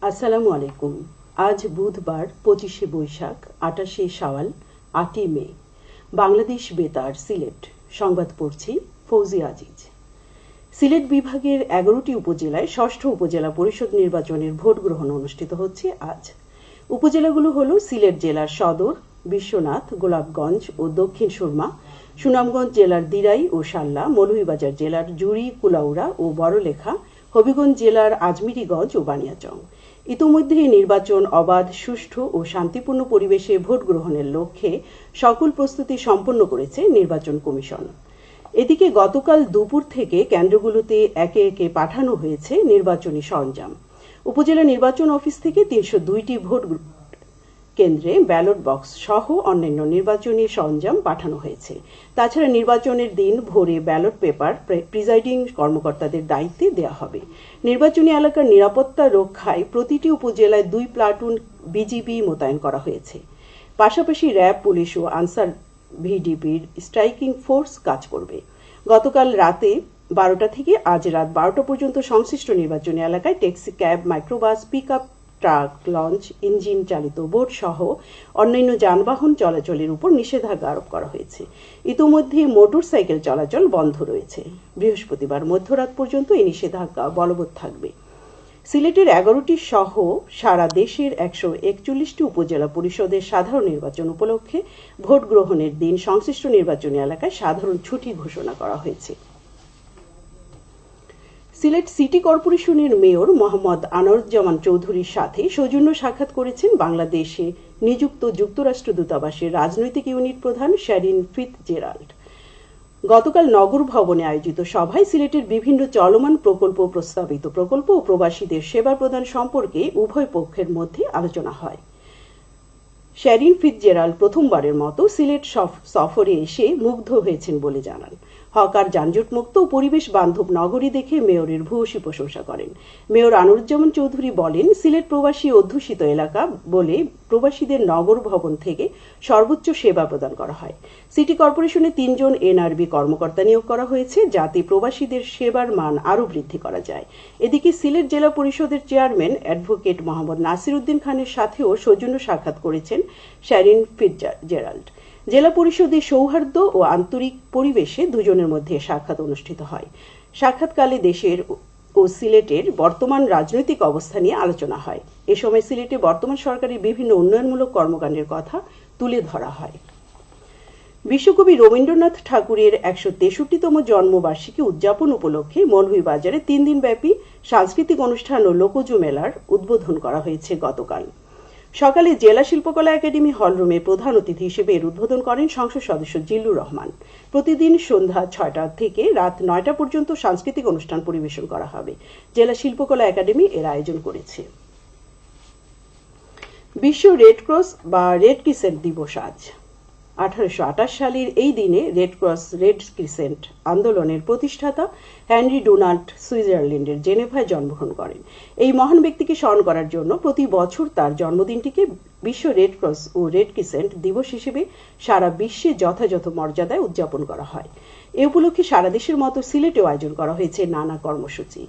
আসসালামু আলাইকুম। আজ বুধবার 25শে বৈশাখ, 28শে শাওয়াল, 8ই মে। বাংলাদেশ বেতার, সিলেট। সংবাদ পড়ছি ফৌজি আজিজ। সিলেট বিভাগের 11টি উপজেলায় ষষ্ঠ উপজেলা পরিষদ নির্বাচনের ভোট গ্রহণ অনুষ্ঠিত হচ্ছে আজ। উপজেলাগুলো হল সিলেট জেলার সদর, বিশ্বনাথ, গোলাপগঞ্জ ও দক্ষিণ সুরমা, সুনামগঞ্জ জেলার দিরাই ও শাল্লা, মৌলভীবাজার জেলার জুড়ি, কুলাউড়া ও বড়লেখা, হবিগঞ্জ জেলার আজমিরিগঞ্জ ও বানিয়াচং। ইতোমধ্যে নির্বাচন অবাধ, সুষ্ঠু ও শান্তিপূর্ণ পরিবেশে ভোট গ্রহণের লক্ষ্যে সকল প্রস্তুতি সম্পন্ন করেছে নির্বাচন কমিশন। এদিকে গতকাল দুপুর থেকে কেন্দ্রগুলোতে একে একে পাঠানো হয়েছে নির্বাচনী সরঞ্জাম। উপজেলা নির্বাচন অফিস থেকে 302টি ভোট কেন্দ্রে ব্যালট বক্স সহ অন্যান্য নির্বাচনী সরঞ্জাম পাঠানো হয়েছে। তাছাড়া নির্বাচনের দিন ভোরে ব্যালট পেপার প্রিজাইডিং কর্মকর্তাদের দায়িত্বে দেওয়া হবে। নির্বাচনী এলাকার নিরাপত্তা রক্ষায় প্রতিটি উপজেলায় 2 প্লাটুন বিজিবি মোতায়েন করা হয়েছে। পাশাপাশি র্যাব, পুলিশ ও আনসার ভিডিপির স্ট্রাইকিং ফোর্স কাজ করবে। গতকাল রাতে 12টা থেকে আজ রাত 12টা পর্যন্ত সংশ্লিষ্ট নির্বাচনী এলাকায় taxi, cab, microbus, pickup, truck, launch, engine চালিত বোট সহ অন্যান্য যানবাহন চলাচলের উপর নিষেধাজ্ঞা আরোপ করা হয়েছে। ইতোমধ্যে মোটর সাইকেল চলাচল বন্ধ রয়েছে। বৃহস্পতিবার মধ্যরাত পর্যন্ত এই নিষেধাজ্ঞা বলবৎ থাকবে। সিলেটের 11টি সহ সারা দেশের 141টি উপজেলা পরিষদের সাধারণ নির্বাচন উপলক্ষে ভোট গ্রহণের দিন সংশ্লিষ্ট নির্বাচনী এলাকায় সাধারণ ছুটি ঘোষণা করা হয়েছে। সিলেট সিটি কর্পোরেশনের মেয়র মোহাম্মদ আনোয়ারুজ্জামান চৌধুরীর সাথে সৌজন্য সাক্ষাৎ করেছেন বাংলাদেশে নিযুক্ত যুক্তরাষ্ট্র দূতাবাসের রাজনৈতিক ইউনিট প্রধান শ্যারিন ফিৎজেরাল্ড। গতকাল নগর ভবনে আয়োজিত সভায় সিলেটের বিভিন্ন চলমান প্রকল্প, প্রস্তাবিত প্রকল্প ও প্রবাসীদের সেবা প্রদান সম্পর্কে উভয় পক্ষের মধ্যে আলোচনা হয়। শ্যারিন ফিৎজেরাল্ড প্রথমবারের মতো সিলেট সফরে এসে মুগ্ধ হয়েছেন বলে জানান। হকার, যানজটমুক্ত ও পরিবেশ বান্ধব নগরী দেখে মেয়রের ভূয়সী প্রশংসা করেন। মেয়র আনোয়ারুজ্জামান চৌধুরী বলেন, সিলেট প্রবাসী অধ্যুষিত এলাকা বলে প্রবাসীদের নগর ভবন থেকে সর্বোচ্চ সেবা প্রদান করা হয়। সিটি কর্পোরেশনে 3 জন এনআরবি কর্মকর্তা নিয়োগ করা হয়েছে, যাতে প্রবাসীদের সেবার মান আরও বৃদ্ধি করা যায়। এদিকে সিলেট জেলা পরিষদের চেয়ারম্যান অ্যাডভোকেট মোহাম্মদ নাসির উদ্দিন খানের সাথেও সৌজন্য সাক্ষাৎ করেছেন শ্যারিন ফিৎজেরাল্ড। জেলা পরিষদে সৌহার্দ্য ও আন্তরিক পরিবেশে দুজনের মধ্যে সাক্ষাৎ অনুষ্ঠিত হয়। সাক্ষাৎকালে দেশের ও সিলেটের বর্তমান রাজনৈতিক অবস্থা নিয়ে আলোচনা হয়। এ সময় সিলেটে বর্তমান সরকারের বিভিন্ন উন্নয়নমূলক কর্মকাণ্ডের কথা তুলে ধরা হয়। বিশ্বকবি রবীন্দ্রনাথ ঠাকুরের 163তম জন্মবার্ষিকী উদযাপন উপলক্ষে মৌলভীবাজারে 3 দিনব্যাপী সাংস্কৃতিক অনুষ্ঠান ও লোকজ মেলার উদ্বোধন করা হয়েছে গতকাল। সকালে জেলা শিল্পকলা একাডেমি হলরুমে প্রধান অতিথি হিসেবে এর উদ্বোধন করেন সংসদ সদস্য জিল্লুর রহমান। প্রতিদিন সন্ধ্যা 6টা থেকে রাত 9টা পর্যন্ত সাংস্কৃতিক অনুষ্ঠান পরিবেশন করা হবে। জেলা শিল্পকলা একাডেমি এর আয়োজন করেছে। বিশ্ব রেড ক্রস বা রেড ক্রিসেন্ট দিবস আজ। 1828 সালের এই দিনে রেড ক্রস, রেড ক্রিসেন্ট আন্দোলনের প্রতিষ্ঠাতা হেনরি ডোনাল্ড সুইজারল্যান্ডের জেনেভায় জন্মগ্রহণ করেন। এই মহান ব্যক্তিকে স্মরণ করার জন্য প্রতি বছর তার জন্মদিনটিকে বিশ্ব রেড ক্রস ও রেড ক্রিসেন্ট দিবস হিসেবে সারা বিশ্বে যথাযথ মর্যাদায় উদযাপন করা হয়। এ উপলক্ষে সারা দেশের মতো সিলেটেও আয়োজন করা হয়েছে নানা কর্মসূচি।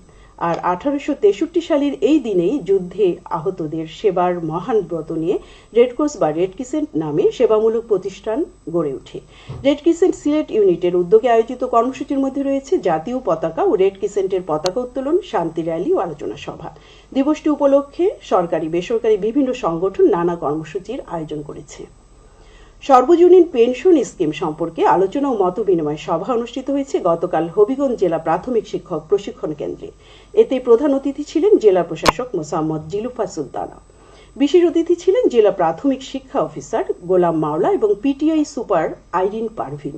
আর 1863 সালের এই দিনেই যুদ্ধে আহতদের সেবার মহান ব্রত নিয়ে রেড ক্রস বা রেড ক্রিসেন্ট নামে সেবামূলক প্রতিষ্ঠান গড়ে ওঠে। রেড ক্রিসেন্ট সিলেট ইউনিটের উদ্যোগে আয়োজিত কর্মসূচির মধ্যে রয়েছে জাতীয় পতাকা ও রেড ক্রিসেন্টের পতাকা উত্তোলন, শান্তি র্যালি ও আলোচনা সভা। দিবসটি উপলক্ষে সরকারি বেসরকারি বিভিন্ন সংগঠন নানা কর্মসূচির আয়োজন করেছে। সর্বজনীন পেনশন স্কিম সম্পর্কে আলোচনা ও মত বিনিময় সভা অনুষ্ঠিত হয়েছে গতকাল হবিগঞ্জ জেলা প্রাথমিক শিক্ষক প্রশিক্ষণ কেন্দ্রে। এতে প্রধান অতিথি ছিলেন জেলা প্রশাসক মোসাম্মদ জিলুফা সুলতানা। বিশেষ অতিথি ছিলেন জেলা প্রাথমিক শিক্ষা অফিসার গোলাম মাওলা এবং পিটিআই সুপার আইরিন পারভিন।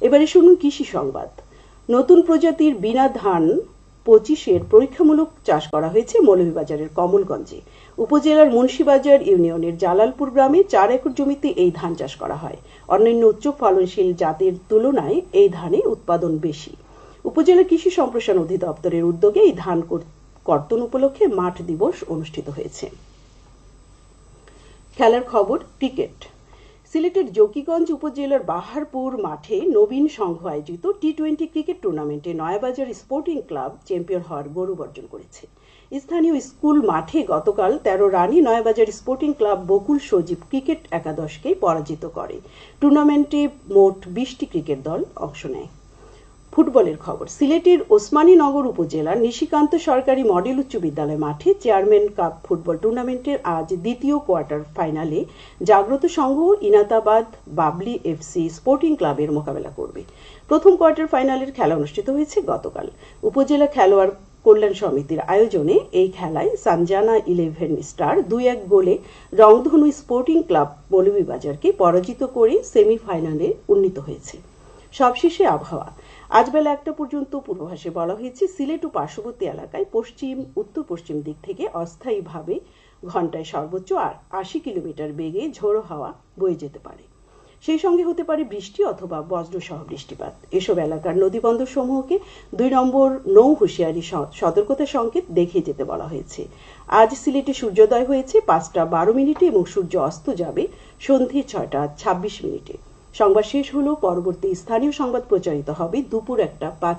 এবারে শুনুন কৃষি সংবাদ। নতুন প্রজাতির বিনা ধান 25-এর পরীক্ষামূলক চাষ করা হয়েছে মৌলভীবাজারের কমলগঞ্জে। উপজেলার মুন্সিবাজার ইউনিয়নের জালালপুর গ্রামে 4 একর জমিতে এই ধান চাষ করা হয়। অন্যান্য উচ্চ ফলনশীল জাতের তুলনায় এই ধানে উৎপাদন বেশি। উপজেলা কৃষি সম্প্রসারণ অধিদপ্তরের উদ্যোগে এই ধান কর্তন উপলক্ষে মাঠ দিবস অনুষ্ঠিত হয়েছে। খেলার খবর, ক্রিকেট। সিলেটের জকিগঞ্জ উপজেলার বাহারপুর মাঠে নবীন সংঘ আয়োজিত টি-20 ক্রিকেট টুর্নামেন্টে নয়াবাজার স্পোর্টিং ক্লাব চ্যাম্পিয়ন হওয়ার গৌরব অর্জন করেছে। স্থানীয় স্কুল মাঠে গতকাল 13 রানে নয়াবাজার স্পোর্টিং ক্লাব বকুল সজীব ক্রিকেট একাদশকে পরাজিত করে। টুর্নামেন্টে মোট 20টি ক্রিকেট দল অংশ নেয়। ফুটবলের খবর। সিলেটের ওসমানীনগর উপজেলার নিশিকান্ত সরকারি মডেল উচ্চ বিদ্যালয় মাঠে চেয়ারম্যান কাপ ফুটবল টুর্নামেন্টের আজ দ্বিতীয় কোয়ার্টার ফাইনালে জাগ্রত সংঘ ইনাতাবাদ বাবলি এফসি স্পোর্টিং ক্লাবের মোকাবেলা করবে। প্রথম কোয়ার্টার ফাইনালের খেলা অনুষ্ঠিত হয়েছে গতকাল। উপজেলা খেলোয়াড় কল্যাণ সমিতির আয়োজনে এই খেলায় সানজানা 11 স্টার 2-1 গোলে রংধনু স্পোর্টিং ক্লাব মৌলভীবাজারকে পরাজিত করে সেমিফাইনালে উন্নীত হয়েছে। সবশেষে আবহাওয়া। আজ বেলা 1টা পর্যন্ত পূর্বাভাসে বলা হয়েছে সিলেট ও পার্শ্ববর্তী এলাকায় পশ্চিম উত্তর পশ্চিম দিক থেকে অস্থায়ীভাবে ঘন্টায় সর্বোচ্চ 80 কিলোমিটার বেগে ঝোড়ো হাওয়া বয়ে যেতে পারে। সেই সঙ্গে হতে পারে বৃষ্টি অথবা বজ্রসহ বৃষ্টিপাত। এসব এলাকার নদীবন্দর সমূহকে 2 নম্বর নৌ হুঁশিয়ারি সতর্কতা সংকেত দেখিয়ে যেতে বলা হয়েছে। আজ সিলেটে সূর্যোদয় হয়েছে 5টা12 এবং সূর্য অস্ত যাবে সন্ধে 6টা26। সংবাদ শেষ হলো। পরবর্তী স্থানীয় সংবাদ প্রচারিত হবে দুপুর 1টা5।